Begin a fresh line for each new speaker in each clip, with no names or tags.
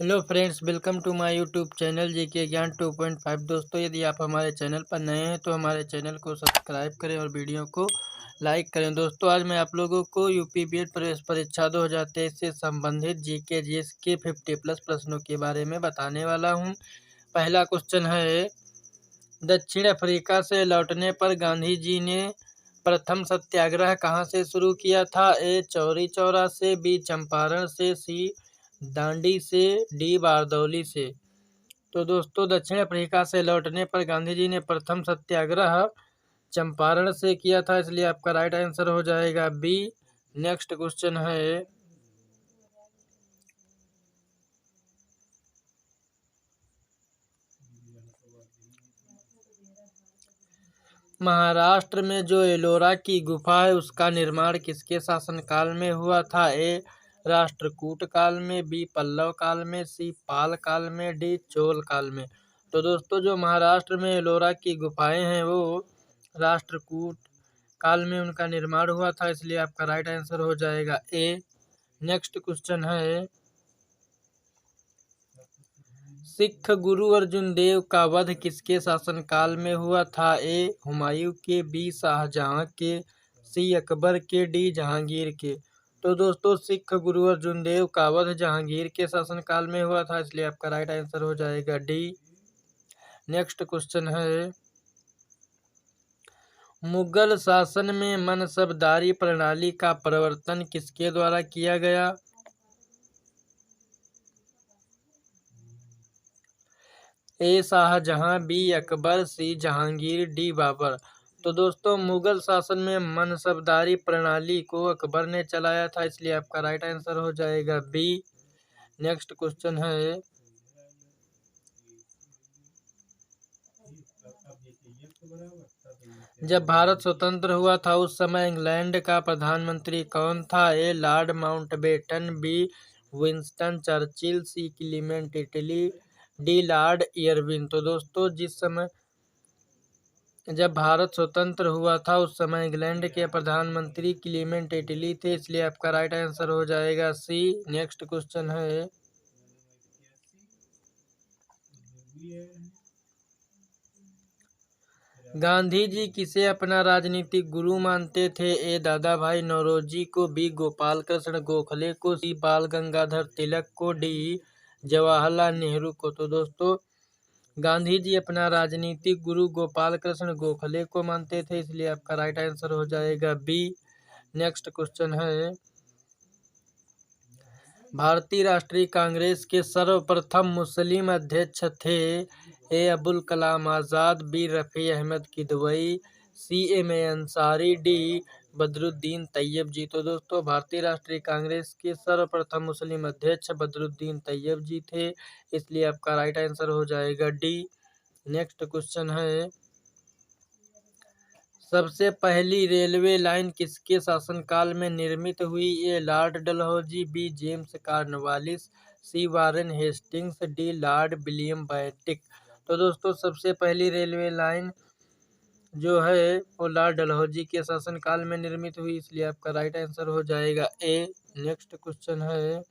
Hello friends, welcome to my YouTube channel GK ज्ञान 2.5। दोस्तों, यदि आप हमारे चैनल पर नए हैं तो हमारे चैनल को सब्सक्राइब करें और वीडियो को लाइक करें। दोस्तों, आज मैं आप लोगों को यूपी बीएड प्रवेश परीक्षा 2023 से संबंधित जीके जीएस के 50+ प्रश्नों के बारे में बताने वाला हूं। पहला क्वेश्चन है, दक्षिण अफ्रीका से लौटने पर गांधी जी ने प्रथम सत्याग्रह कहाँ से शुरू किया था? ए चौरी चौरा से, बी चंपारण से, सी दांडी से, डी बारदौली से। तो दोस्तों, दक्षिण अफ्रीका से लौटने पर गांधी जी ने प्रथम सत्याग्रह चंपारण से किया था, इसलिए आपका राइट आंसर हो जाएगा बी। नेक्स्ट क्वेश्चन है, महाराष्ट्र में जो एलोरा की गुफा है उसका निर्माण किसके शासनकाल में हुआ था? ए राष्ट्रकूट काल में, बी पल्लव काल में, सी पाल काल में, डी चोल काल में। तो दोस्तों, जो महाराष्ट्र में एलोरा की गुफाएं हैं वो राष्ट्रकूट काल में उनका निर्माण हुआ था, इसलिए आपका राइट आंसर हो जाएगा ए। नेक्स्ट क्वेश्चन है, सिख गुरु अर्जुन देव का वध किसके शासनकाल में हुआ था? ए हुमायूं के, बी शाहजहां के, सी अकबर के, डी जहांगीर के। तो दोस्तों, सिख गुरु अर्जुन देव का वध जहांगीर के शासनकाल में हुआ था, इसलिए आपका राइट आंसर हो जाएगा डी। नेक्स्ट क्वेश्चन है, मुगल शासन में मनसबदारी प्रणाली का प्रवर्तन किसके द्वारा किया गया? ए शाहजहां, बी अकबर, सी जहांगीर, डी बाबर। तो दोस्तों, मुगल शासन में मनसबदारी प्रणाली को अकबर ने चलाया था, इसलिए आपका राइट आंसर हो जाएगा बी। नेक्स्ट क्वेश्चन है, जब भारत स्वतंत्र हुआ था उस समय इंग्लैंड का प्रधानमंत्री कौन था? A Lord Mountbatten, B Winston Churchill, C Clement Attlee, D Lord Irwin. तो दोस्तों, जिस समय जब भारत स्वतंत्र हुआ था उस समय इंग्लैंड के प्रधानमंत्री क्लीमेंट इटली थे, इसलिए आपका राइट आंसर हो जाएगा सी। नेक्स्ट क्वेश्चन है, गांधी जी किसे अपना राजनीतिक गुरु मानते थे? ए दादा भाई नौरोजी को, बी गोपाल कृष्ण गोखले को, सी बाल गंगाधर तिलक को, डी जवाहरलाल नेहरू को। तो दोस्तों, गांधी जी अपना राजनीतिक गुरु गोपाल कृष्ण गोखले को मानते थे, इसलिए आपका राइट आंसर हो जाएगा बी। नेक्स्ट क्वेश्चन है, भारतीय राष्ट्रीय कांग्रेस के सर्वप्रथम मुस्लिम अध्यक्ष थे? A Abul Kalam Azad, B Rafi Ahmed Kidwai, C M A Ansari, D Badruddin Tyabji. तो दोस्तों, भारतीय राष्ट्रीय कांग्रेस के सर्वप्रथम मुस्लिम अध्यक्ष बदरुद्दीन तैयब जी थे, इसलिए आपका राइट आंसर हो जाएगा डी। नेक्स्ट क्वेश्चन है, सबसे पहली रेलवे लाइन किसके शासनकाल में निर्मित हुई? A Lord Dalhousie, B James Cornwallis, C Warren Hastings, D Lord William Bentinck. तो दोस्तों, सबसे पहली रेलवे लाइन जो है वो लॉर्ड डलहौजी के शासनकाल में निर्मित हुई, इसलिए आपका राइट आंसर हो जाएगा ए। नेक्स्ट क्वेश्चन है,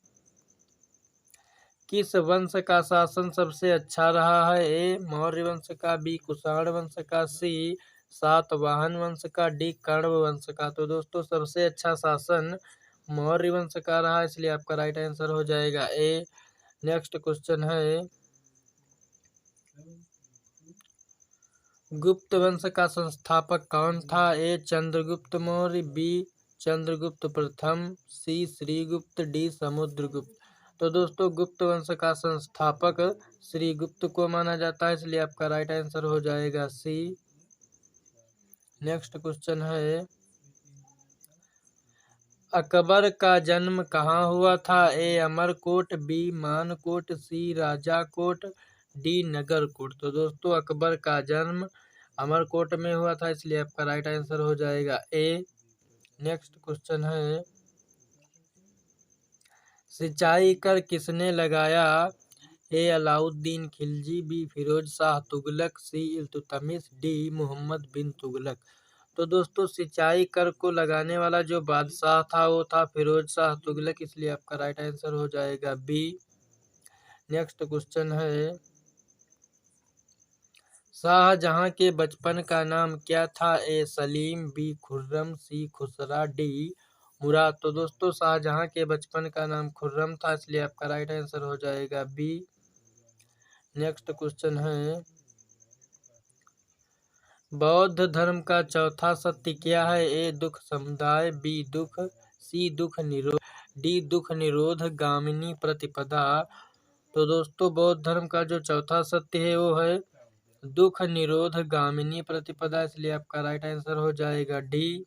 किस वंश का शासन सबसे अच्छा रहा है? ए मौर्य वंश का, बी कुषाण वंश का, सी सातवाहन वंश का, डी कण्व वंश का। तो दोस्तों, सबसे अच्छा शासन मौर्य वंश का रहा, इसलिए आपका राइट आंसर हो जाएगा ए। नेक्स्ट क्वेश्चन है, गुप्त वंश का संस्थापक कौन था? ए चंद्रगुप्त मौर्य, बी चंद्रगुप्त प्रथम, सी श्रीगुप्त, डी समुद्रगुप्त। तो दोस्तों, गुप्त वंश का संस्थापक श्रीगुप्त को माना जाता है, इसलिए आपका राइट आंसर हो जाएगा सी। नेक्स्ट क्वेश्चन है, अकबर का जन्म कहाँ हुआ था? ए अमरकोट, बी मानकोट, सी राजाकोट, डी नगरकोट। तो दोस्तों, अकबर का जन्म अमरकोट में हुआ था, इसलिए आपका राइट आंसर हो जाएगा ए। नेक्स्ट क्वेश्चन है, सिंचाई कर किसने लगाया? ए अलाउद्दीन खिलजी, बी फिरोज शाह तुगलक, सी इल्तुतमिश, डी मोहम्मद बिन तुगलक। तो दोस्तों, सिंचाई कर को लगाने वाला जो बादशाह था वो था फिरोज शाह तुगलक, इसलिए आपका राइट आंसर हो जाएगा बी। नेक्स्ट क्वेश्चन है, शाहजहां के बचपन का नाम क्या था? ए सलीम, बी खुर्रम, सी खुसरा, डी मुराद। तो दोस्तों शाहजहां के बचपन का नाम खुर्रम था, इसलिए आपका राइट आंसर हो जाएगा बी। नेक्स्ट क्वेश्चन है, बौद्ध धर्म का चौथा सत्य क्या है? ए दुख समुदाय, बी दुख, सी दुख निरोध, डी दुख निरोध गामिनी प्रतिपदा। तो दोस्तों बौद्ध धर्म का जो चौथा सत्य है वो है दुख निरोध गामिनी प्रतिपदा, इसलिए आपका राइट आंसर हो जाएगा डी।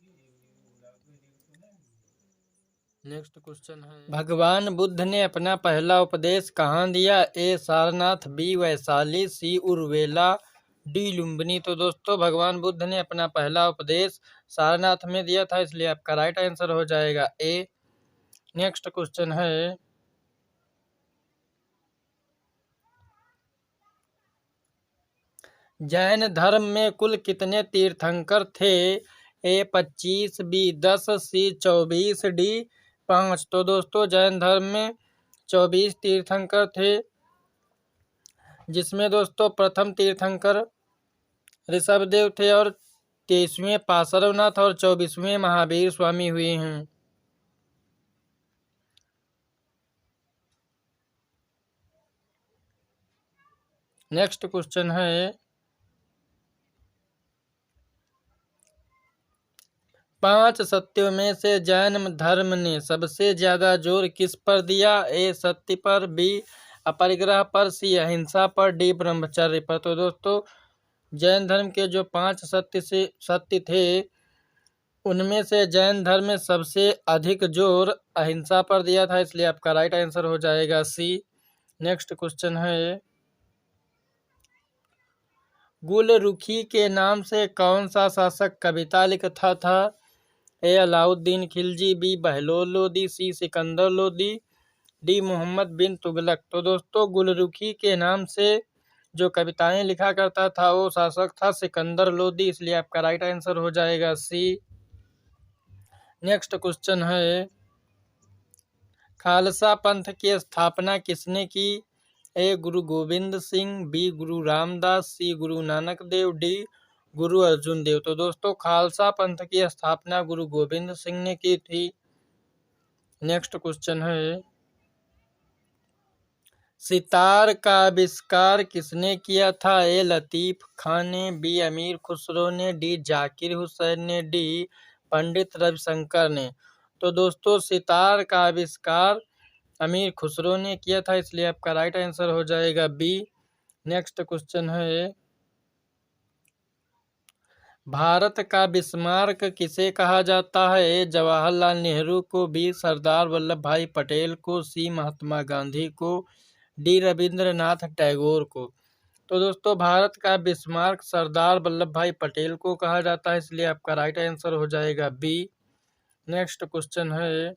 नेक्स्ट क्वेश्चन है, भगवान बुद्ध ने अपना पहला उपदेश कहाँ दिया? ए सारनाथ, बी वैशाली, सी उर्वेला, डी लुम्बिनी। तो दोस्तों भगवान बुद्ध ने अपना पहला उपदेश सारनाथ में दिया था, इसलिए आपका राइट आंसर हो जाएगा ए। नेक्स्ट क्वेश्चन है, जैन धर्म में कुल कितने तीर्थंकर थे? ए 25, बी 10, सी 24, डी 5। तो दोस्तों जैन धर्म में 24 तीर्थंकर थे, जिसमें दोस्तों प्रथम तीर्थंकर ऋषभदेव थे और 23वें पार्श्वनाथ और 24वें महावीर स्वामी हुए हैं। नेक्स्ट क्वेश्चन है, 5 सत्यों में से जैन धर्म ने सबसे ज्यादा जोर किस पर दिया? ए सत्य पर, बी अपरिग्रह पर, सी अहिंसा पर, डी ब्रह्मचर्य पर। तो दोस्तों जैन धर्म के जो 5 सत्य थे उनमें से जैन धर्म में सबसे अधिक जोर अहिंसा पर दिया था, इसलिए आपका राइट आंसर हो जाएगा सी। नेक्स्ट क्वेश्चन है, गुलरुखी के नाम से कौन सा शासक कविता लिखता था? ए अलाउद्दीन खिलजी, बी बहलोल लोदी, सी सिकंदर लोदी, डी मोहम्मद बिन तुगलक। तो दोस्तों गुलरुखी के नाम से जो कविताएं लिखा करता था वो शासक था सिकंदर लोदी, इसलिए आपका राइट आंसर हो जाएगा सी। नेक्स्ट क्वेश्चन है, खालसा पंथ की स्थापना किसने की? ए गुरु गोविंद सिंह, बी गुरु रामदास, सी गुरु नानक देव, डी गुरु अर्जुन देव। तो दोस्तों खालसा पंथ की स्थापना गुरु गोविंद सिंह ने की थी। नेक्स्ट क्वेश्चन है, सितार का आविष्कार किसने किया था? ए लतीफ खान ने, बी अमीर खुसरो ने, डी जाकिर हुसैन ने, डी पंडित रविशंकर ने। तो दोस्तों सितार का आविष्कार अमीर खुसरो ने किया था, इसलिए आपका राइट आंसर हो जाएगा बी। नेक्स्ट क्वेश्चन है, भारत का बिस्मार्क किसे कहा जाता है? ए जवाहरलाल नेहरू को, बी सरदार वल्लभ भाई पटेल को, सी महात्मा गांधी को, डी रविंद्रनाथ टैगोर को। तो दोस्तों भारत का बिस्मार्क सरदार वल्लभ भाई पटेल को कहा जाता है, इसलिए आपका राइट आंसर हो जाएगा बी। नेक्स्ट क्वेश्चन है,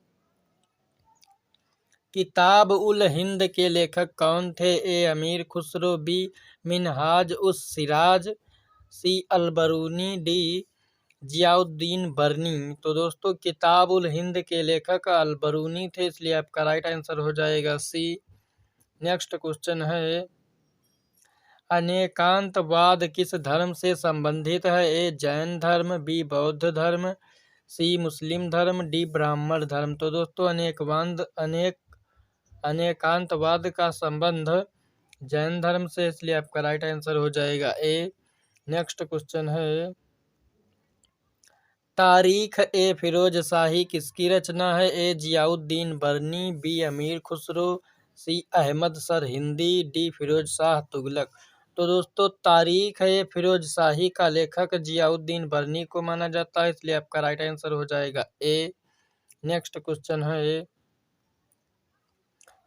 किताब उल हिंद के लेखक कौन थे? ए अमीर खुसरो, बी मिनहाज उस सिराज, सी अलबरूनी, डी जियाउद्दीन बर्नी। तो दोस्तों किताब उल हिंद के लेखक अलबरूनी थे, इसलिए आपका राइट आंसर हो जाएगा सी। नेक्स्ट क्वेश्चन है, अनेकांतवाद किस धर्म से संबंधित है? ए जैन धर्म, बी बौद्ध धर्म, सी मुस्लिम धर्म, डी ब्राह्मण धर्म। तो दोस्तों अनेकांतवाद का संबंध जैन धर्म से, इसलिए आपका राइट आंसर हो जाएगा ए। नेक्स्ट क्वेश्चन है, तारीख ए फिरोज शाही किसकी रचना है? ए जियाउद्दीन बर्नी, बी अमीर खुसरो, सी अहमद सर हिंदी, डी फिरोज शाह तुगलक। तो दोस्तों तारीख ए फिरोज शाही का लेखक जियाउद्दीन बर्नी को माना जाता है, इसलिए आपका राइट आंसर हो जाएगा ए। नेक्स्ट क्वेश्चन है,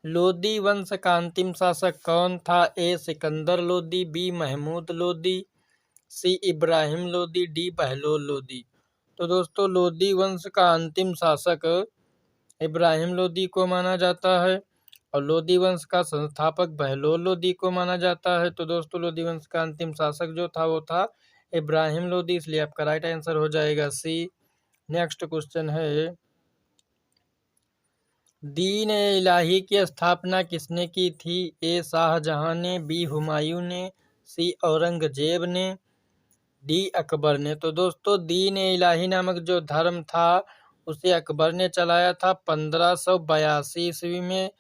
लोदी वंश का अंतिम शासक कौन था? ए सिकंदर लोदी, बी महमूद लोदी, सी इब्राहिम लोदी, डी बहलोल लोदी। तो दोस्तों लोदी वंश का अंतिम शासक इब्राहिम लोदी को माना जाता है और लोदी वंश का संस्थापक बहलोल लोदी को माना जाता है। तो दोस्तों लोदी वंश का अंतिम शासक जो था वो था इब्राहिम लोदी, इसलिए आपका राइट आंसर हो जाएगा सी। नेक्स्ट क्वेश्चन है, दीन ए इलाही की स्थापना किसने की थी? ए शाहजहां ने, बी हुमायूं ने, सी औरंगजेब ने, डी अकबर ने। तो दोस्तों दीन ए इलाही नामक जो धर्म था उसे अकबर ने चलाया था 1582 ईस्वी में,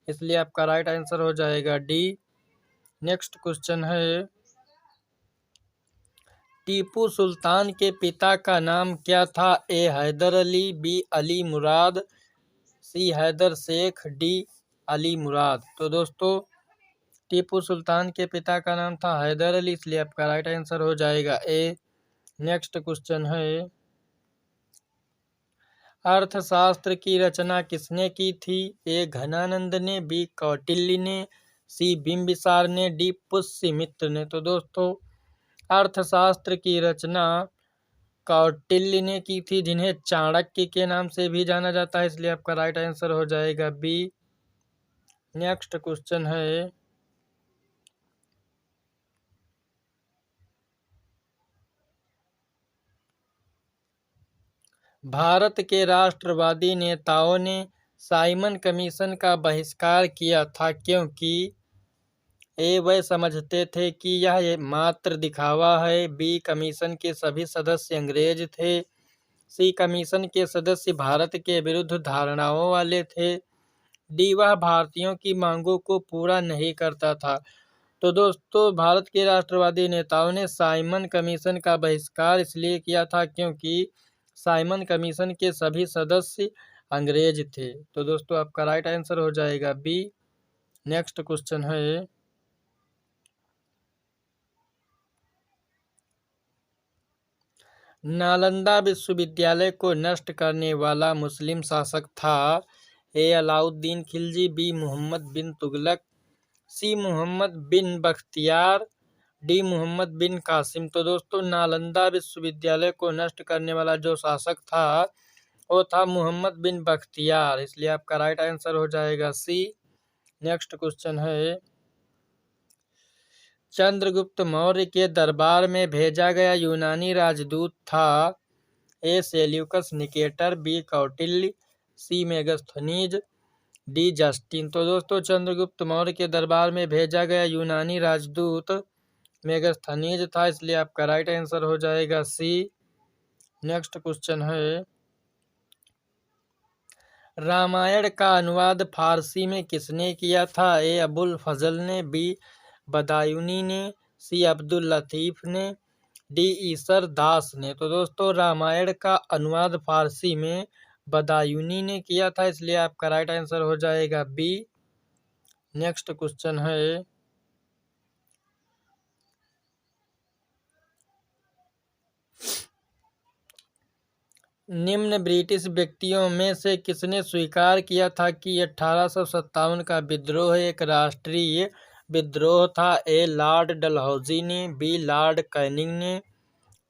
इसलिए आपका राइट आंसर हो जाएगा डी। नेक्स्ट क्वेश्चन है, टीपू सुल्तान के पिता का नाम क्या था? ए हैदर अली, बी अली मुराद, सी हैदर शेख, डी अली मुराद। तो दोस्तों टीपू सुल्तान के पिता का नाम था हैदर अली, इसलिए आपका राइट आंसर हो जाएगा ए। नेक्स्ट क्वेश्चन है, अर्थशास्त्र की रचना किसने की थी? ए घनानंद ने, बी कौटिल्य ने, सी बिंबिसार ने, डी पुष्यमित्र ने। तो दोस्तों अर्थशास्त्र की रचना कौटिल्य ने की थी, जिन्हें चाणक्य के नाम से भी जाना जाता है, इसलिए आपका राइट आंसर हो जाएगा बी। नेक्स्ट क्वेश्चन है, भारत के राष्ट्रवादी नेताओं ने साइमन कमीशन का बहिष्कार किया था क्योंकि ए वह समझते थे कि यह मात्र दिखावा है, बी कमीशन के सभी सदस्य अंग्रेज थे, सी कमीशन के सदस्य भारत के विरुद्ध धारणाओं वाले थे, डी वह भारतीयों की मांगों को पूरा नहीं करता था। तो दोस्तों भारत के राष्ट्रवादी नेताओं ने साइमन कमीशन का बहिष्कार इसलिए किया था क्योंकि साइमन कमीशन के सभी सदस्य अंग्रेज थे। तो दोस्तों आपका राइट आंसर हो जाएगा बी। नेक्स्ट क्वेश्चन है, नालंदा विश्वविद्यालय को नष्ट करने वाला मुस्लिम शासक था? ए अलाउद्दीन खिलजी, बी मोहम्मद बिन तुगलक, सी मोहम्मद बिन बख्तियार, डी मोहम्मद बिन कासिम। तो दोस्तों नालंदा विश्वविद्यालय को नष्ट करने वाला जो शासक था वो था मोहम्मद बिन बख्तियार, इसलिए आपका राइट आंसर हो जाएगा सी। नेक्स्ट क्वेश्चन है, चंद्रगुप्त मौर्य के दरबार में भेजा गया यूनानी राजदूत था? ए सेल्यूकस निकेटर, बी कौटिल्य, सी मेगस्थनीज, डी जस्टिन। तो दोस्तों चंद्रगुप्त मौर्य के दरबार में भेजा गया यूनानी राजदूत मेगस्थनीज था, इसलिए आपका राइट आंसर हो जाएगा सी। नेक्स्ट क्वेश्चन है, रामायण का अनुवाद फारसी में किसने किया था? ए अबुल फजल ने, बी बदायूनी ने, सी अब्दुल लतीफ ने, डी ईसर दास ने। तो दोस्तों रामायण का अनुवाद फारसी में बदायूनी ने किया था, इसलिए आपका राइट आंसर हो जाएगा बी। नेक्स्ट क्वेश्चन है, निम्न ब्रिटिश व्यक्तियों में से किसने स्वीकार किया था कि 1857 का विद्रोह एक राष्ट्रीय विद्रोह था? ए लॉर्ड डलहौजी ने, बी लॉर्ड कैनिंग ने,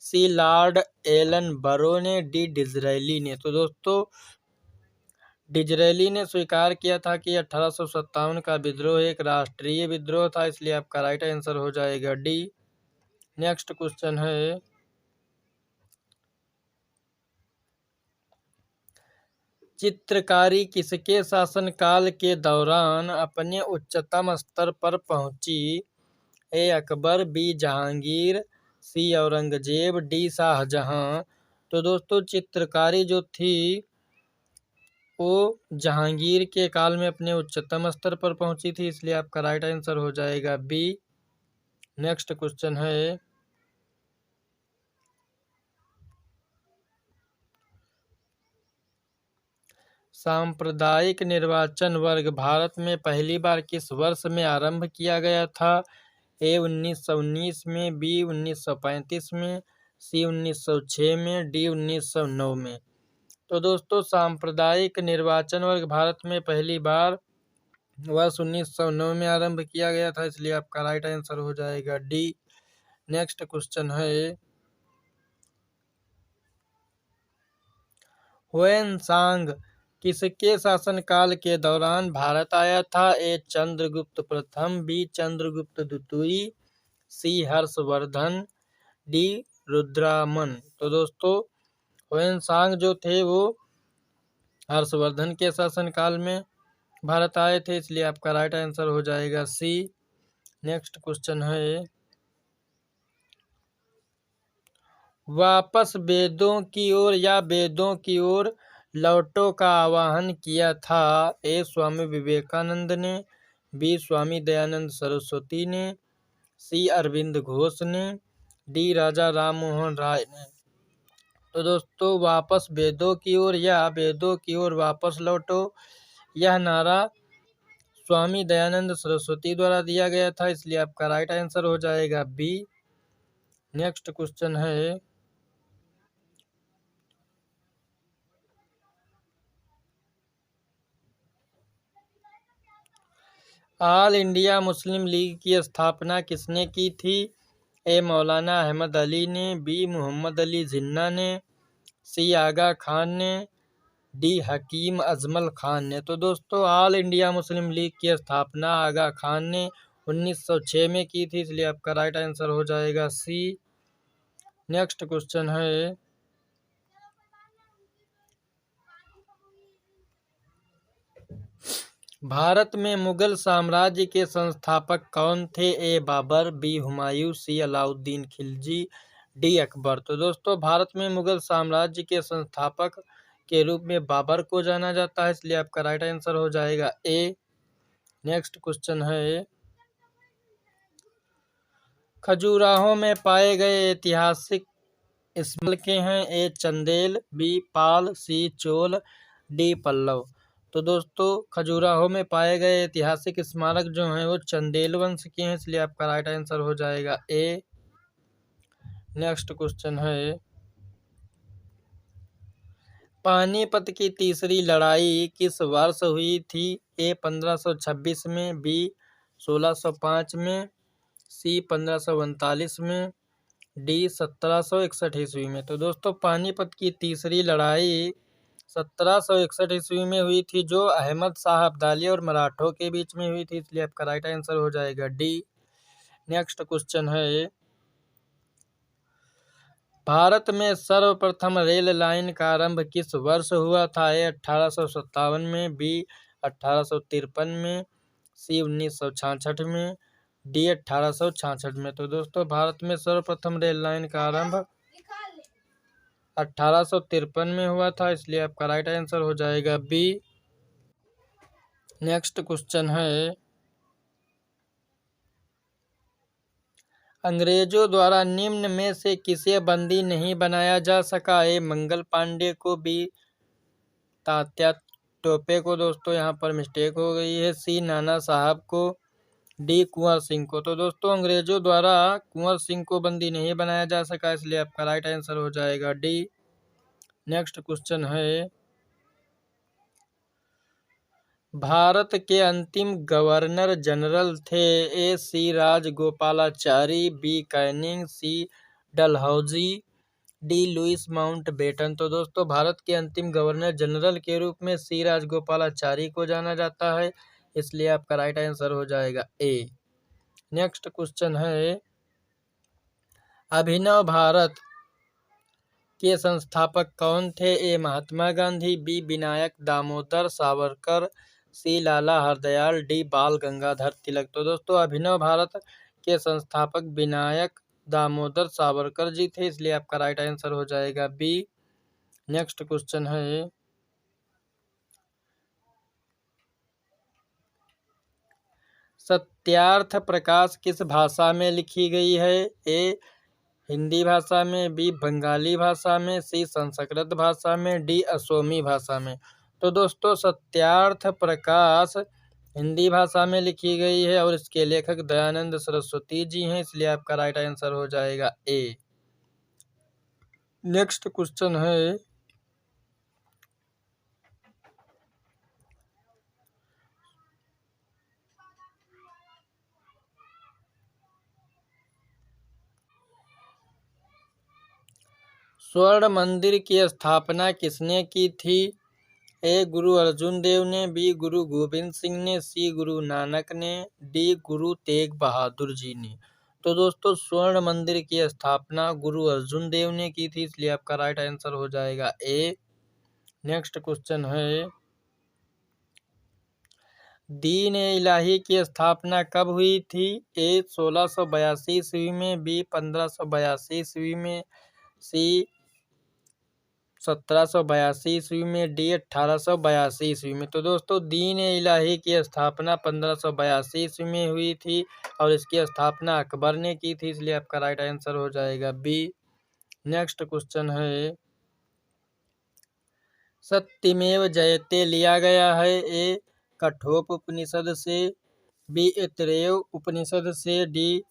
सी लॉर्ड एलन बरो ने, डी डिजरेली ने। तो दोस्तों डिजरेली ने स्वीकार किया था कि 1857 का विद्रोह एक राष्ट्रीय विद्रोह था, इसलिए आपका राइट आंसर हो जाएगा डी। नेक्स्ट क्वेश्चन है, चित्रकारी किसके शासनकाल के दौरान अपने उच्चतम स्तर पर पहुंची? ए अकबर, बी जहांगीर, सी औरंगजेब, डी शाहजहां। तो दोस्तों चित्रकारी जो थी वो जहांगीर के काल में अपने उच्चतम स्तर पर पहुंची थी, इसलिए आपका राइट आंसर हो जाएगा बी। नेक्स्ट क्वेश्चन है, सांप्रदायिक निर्वाचन वर्ग भारत में पहली बार किस वर्ष में आरंभ किया गया था? ए 1919 में, बी 1935 में, सी 1906 में, डी 1909 में। तो दोस्तों सांप्रदायिक निर्वाचन वर्ग भारत में पहली बार वर्ष 1909 में आरंभ किया गया था, इसलिए आपका राइट आंसर हो जाएगा डी। नेक्स्ट क्वेश्चन है, हुएनसांग किसके शासनकाल के दौरान भारत आया था? ए चंद्रगुप्त प्रथम, बी चंद्रगुप्त द्वितीय, सी हर्षवर्धन, डी रुद्रमन। तो दोस्तों हुएनसांग जो थे वो हर्षवर्धन के शासनकाल में भारत आए थे, इसलिए आपका राइट आंसर हो जाएगा सी। नेक्स्ट क्वेश्चन है, वापस वेदों की ओर या वेदों की ओर लौटो का आह्वान किया था? ए स्वामी विवेकानंद ने, बी स्वामी दयानंद सरस्वती ने, सी अरविंद घोष ने, डी राजा राम मोहन राय ने। तो दोस्तों वापस वेदों की ओर या वेदों की ओर वापस लौटो, यह नारा स्वामी दयानंद सरस्वती द्वारा दिया गया था, इसलिए आपका राइट आंसर हो जाएगा बी। नेक्स्ट क्वेश्चन है, ऑल इंडिया मुस्लिम लीग की स्थापना किसने की थी? ए मौलाना अहमद अली ने, बी मोहम्मद अली जिन्ना ने, सी आगा खान ने, डी हकीम अजमल खान ने। तो दोस्तों ऑल इंडिया मुस्लिम लीग की स्थापना आगा खान ने 1906 में की थी, इसलिए आपका राइट आंसर हो जाएगा सी। नेक्स्ट क्वेश्चन है, भारत में मुगल साम्राज्य के संस्थापक कौन थे? ए बाबर, बी हुमायूं, सी अलाउद्दीन खिलजी, डी अकबर। तो दोस्तों भारत में मुगल साम्राज्य के संस्थापक के रूप में बाबर को जाना जाता है, इसलिए आपका राइट आंसर हो जाएगा ए। नेक्स्ट क्वेश्चन है, खजुराहो में पाए गए ऐतिहासिक स्मारक के हैं? ए चंदेल, बी पाल, सी चोल, डी पल्लव। तो दोस्तों खजुराहो में पाए गए ऐतिहासिक स्मारक जो हैं वो चंदेल वंश के हैं, इसलिए आपका राइट आंसर हो जाएगा ए। नेक्स्ट क्वेश्चन है, पानीपत की तीसरी लड़ाई किस वर्ष हुई थी? ए 1526 में, बी 1605 में, सी 1539 में, डी 1761 ईस्वी में। तो दोस्तों पानीपत की तीसरी लड़ाई 1761 ईस्वी में हुई थी, जो अहमद शाह अब्दाली और मराठों के बीच में हुई थी, इसलिए आपका राइट आंसर हो जाएगा डी। नेक्स्ट क्वेश्चन है, भारत में सर्वप्रथम रेल लाइन का आरंभ किस वर्ष हुआ था? ए 1857 में, बी 1853 में, सी 1966 में, डी 1866 में। तो दोस्तों भारत में सर्वप्रथम रेल लाइन का आरंभ 1853 में हुआ था, इसलिए आपका राइट आंसर हो जाएगा बी। नेक्स्ट क्वेश्चन है, अंग्रेजों द्वारा निम्न में से किसे बंदी नहीं बनाया जा सका? ए मंगल पांडे को, बी तात्या टोपे को, दोस्तों यहाँ पर मिस्टेक हो गई है, सी नाना साहब को, डी कुंवर सिंह को। तो दोस्तों अंग्रेजों द्वारा कुंवर सिंह को बंदी नहीं बनाया जा सका, इसलिए आपका राइट आंसर हो जाएगा डी। नेक्स्ट क्वेश्चन है, भारत के अंतिम गवर्नर जनरल थे? ए सी राजगोपालाचारी, बी कैनिंग, सी डलहौजी, डी लुइस माउंटबेटन। तो दोस्तों भारत के अंतिम गवर्नर जनरल के रूप में सी राजगोपालाचारी को जाना जाता है, इसलिए आपका राइट आंसर हो जाएगा ए। नेक्स्ट क्वेश्चन है, अभिनव भारत के संस्थापक कौन थे? ए महात्मा गांधी, बी विनायक दामोदर सावरकर, सी लाला हरदयाल, डी बाल गंगाधर तिलक। तो दोस्तों अभिनव भारत के संस्थापक विनायक दामोदर सावरकर जी थे, इसलिए आपका राइट आंसर हो जाएगा बी। नेक्स्ट क्वेश्चन है, सत्यार्थ प्रकाश किस भाषा में लिखी गई है? ए हिंदी भाषा में, बी बंगाली भाषा में, सी संस्कृत भाषा में, डी असोमी भाषा में। तो दोस्तों सत्यार्थ प्रकाश हिंदी भाषा में लिखी गई है और इसके लेखक दयानंद सरस्वती जी हैं, इसलिए आपका राइट आंसर हो जाएगा ए। नेक्स्ट क्वेश्चन है, स्वर्ण मंदिर की स्थापना किसने की थी? ए गुरु अर्जुन देव ने, बी गुरु गोविंद सिंह ने, सी गुरु नानक ने, डी गुरु तेग बहादुर जी ने। तो दोस्तों स्वर्ण मंदिर की स्थापना गुरु अर्जुन देव ने की थी, इसलिए आपका राइट आंसर हो जाएगा ए। नेक्स्ट क्वेश्चन है, दीन ए इलाही की स्थापना कब हुई थी? ए 1682 ईस्वी में, बी 1582 ईस्वी में, सी 1782 ईस्वी में, डी 1882 ईस्वी में। तो दोस्तों दीन ए इलाही की स्थापना 1582 ईस्वी में हुई थी और इसकी स्थापना अकबर ने की थी, इसलिए आपका राइट आंसर हो जाएगा बी। नेक्स्ट क्वेश्चन है, सत्यमेव जयते लिया गया है ए कठोप उपनिषद से, बी ऐतरेय उपनिषद से, डी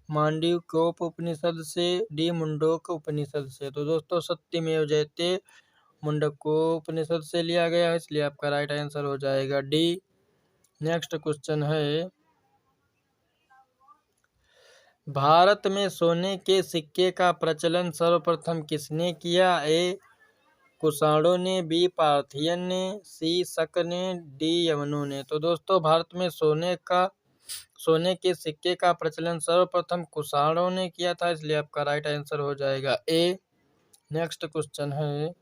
मांडव्योप उपनिषद से, डी मुंडक उपनिषद से। तो दोस्तों सत्यमेव जयते मुंडकोपनिषद से लिया गया है, इसलिए आपका राइट आंसर हो जाएगा डी। नेक्स्ट क्वेश्चन है, भारत में सोने के सिक्के का प्रचलन सर्वप्रथम किसने किया? ए कुषाणों ने, बी पार्थियन ने, सी शक ने, डी यवनों ने। तो दोस्तों भारत में सोने के सिक्के का प्रचलन सर्वप्रथम कुषाणों ने किया था, इसलिए आपका राइट आंसर हो जाएगा ए। नेक्स्ट क्वेश्चन है,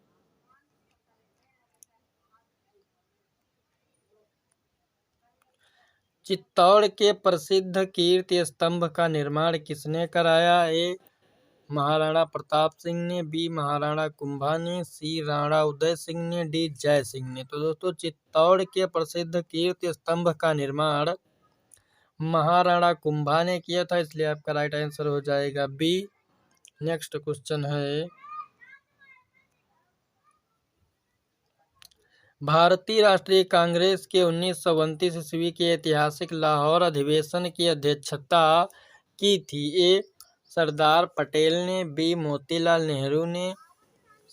चित्तौड़ के प्रसिद्ध कीर्ति स्तंभ का निर्माण किसने कराया? ए महाराणा प्रताप सिंह ने, बी महाराणा कुंभा ने, सी राणा उदय सिंह ने, डी जय सिंह ने। तो दोस्तों चित्तौड़ के प्रसिद्ध कीर्ति स्तंभ का निर्माण महाराणा कुंभा ने किया था, इसलिए आपका राइट आंसर हो जाएगा बी। नेक्स्ट क्वेश्चन है, भारतीय राष्ट्रीय कांग्रेस के 1929 ईस्वी के ऐतिहासिक लाहौर अधिवेशन की अध्यक्षता की थी? ए सरदार पटेल ने, बी मोतीलाल नेहरू ने,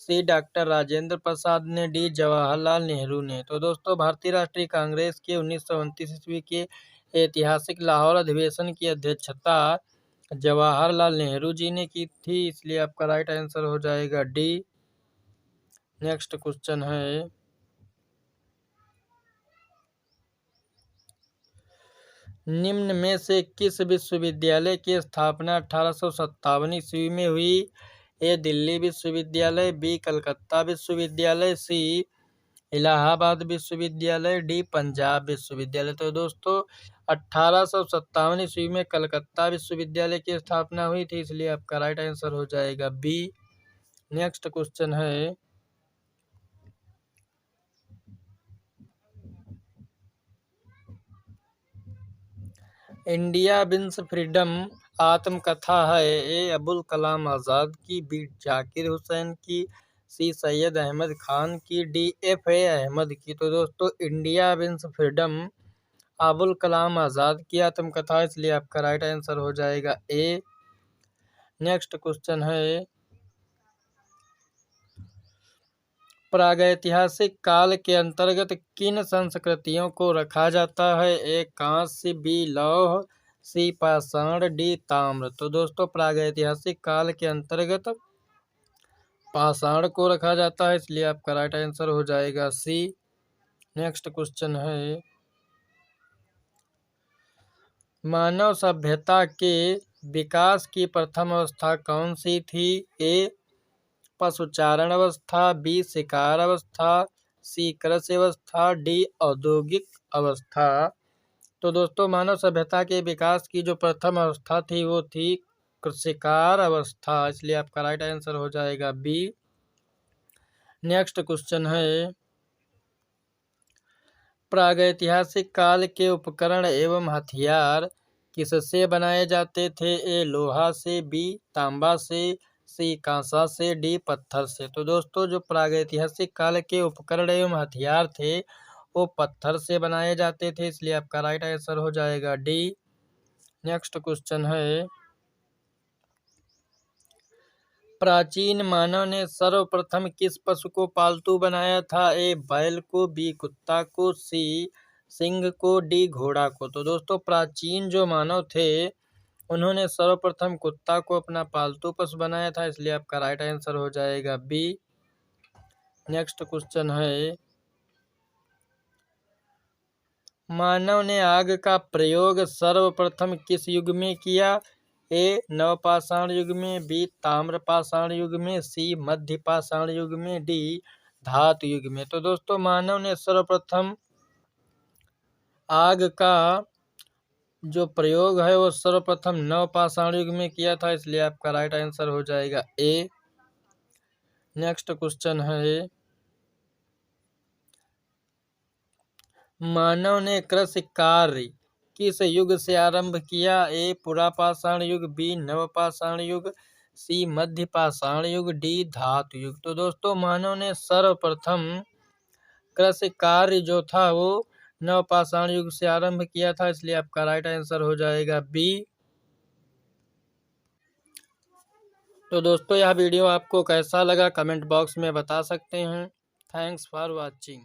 सी डॉक्टर राजेंद्र प्रसाद ने, डी जवाहरलाल नेहरू ने। तो दोस्तों भारतीय राष्ट्रीय कांग्रेस के 1929 ईस्वी के ऐतिहासिक लाहौर अधिवेशन की अध्यक्षता जवाहरलाल नेहरू जी ने की थी, इसलिए आपका राइट आंसर हो जाएगा डी। नेक्स्ट क्वेश्चन है, निम्न में से किस विश्वविद्यालय की स्थापना 1857 ईस्वी में हुई? ए दिल्ली विश्वविद्यालय, बी कलकत्ता विश्वविद्यालय, सी इलाहाबाद विश्वविद्यालय, डी पंजाब विश्वविद्यालय। तो दोस्तों 1857 ईस्वी में कलकत्ता विश्वविद्यालय की स्थापना हुई थी, इसलिए आपका राइट आंसर हो जाएगा बी। नेक्स्ट क्वेश्चन है, इंडिया विंस फ्रीडम आत्मकथा है? ए अबुल कलाम आज़ाद की, बी जाकिर हुसैन की, सी सैयद अहमद खान की, डी F.A. अहमद की। तो दोस्तों India wins freedom Abul Kalam आज़ाद की आत्मकथा, इसलिए आपका राइट आंसर हो जाएगा ए। नेक्स्ट क्वेश्चन है, प्रागैतिहासिक काल के अंतर्गत किन संस्कृतियों को रखा जाता है? ए कांस्य, बी लौह, सी पाषाण, डी ताम्र। तो दोस्तों प्रागैतिहासिक काल के अंतर्गत पाषाण को रखा जाता है, इसलिए आपका राइट आंसर हो जाएगा सी। नेक्स्ट क्वेश्चन है, मानव सभ्यता के विकास की प्रथम अवस्था कौन सी थी? ए पशुचारण अवस्था, बी शिकार अवस्था, सी कृषि अवस्था, डी औद्योगिक अवस्था। तो दोस्तों मानव सभ्यता के विकास की जो प्रथम अवस्था थी वो थी शिकार अवस्था, इसलिए आपका राइट आंसर हो जाएगा बी। नेक्स्ट क्वेश्चन है, प्रागैतिहासिक काल के उपकरण एवं हथियार किससे बनाए जाते थे? ए लोहा से, बी तांबा से, सी कांसा से, डी पत्थर से। तो दोस्तों जो प्रागैतिहासिक काल के उपकरण एवं हथियार थे वो पत्थर से बनाए जाते थे, इसलिए आपका राइट आंसर हो जाएगा डी। नेक्स्ट क्वेश्चन है, प्राचीन मानव ने सर्वप्रथम किस पशु को पालतू बनाया था? ए बैल को, बी कुत्ता को, सी सिंह को, डी घोड़ा को। तो दोस्तों प्राचीन जो मानव थे उन्होंने सर्वप्रथम कुत्ता को अपना पालतू पशु बनाया था, इसलिए आपका राइट आंसर हो जाएगा बी। नेक्स्ट क्वेश्चन है, मानव ने आग का प्रयोग सर्वप्रथम किस युग में किया? ए नवपाषाण युग में, बी ताम्रपाषाण युग में, सी मध्यपाषाण युग में, डी धातु युग में। तो दोस्तों मानव ने सर्वप्रथम आग का जो प्रयोग है वो सर्वप्रथम नवपाषाण युग में किया था, इसलिए आपका राइट आंसर हो जाएगा ए। नेक्स्ट क्वेश्चन है, मानव ने कृषि कार्य किस युग से आरंभ किया? ए पुरापाषाण युग, बी नवपाषाण युग, सी मध्यपाषाण युग, डी धातु युग। तो दोस्तों मानव ने सर्वप्रथम कृषि कार्य जो था वो नवपाषाण युग से आरंभ किया था, इसलिए आपका राइट आंसर हो जाएगा बी। तो दोस्तों यह वीडियो आपको कैसा लगा कमेंट बॉक्स में बता सकते हैं। Thanks for watching.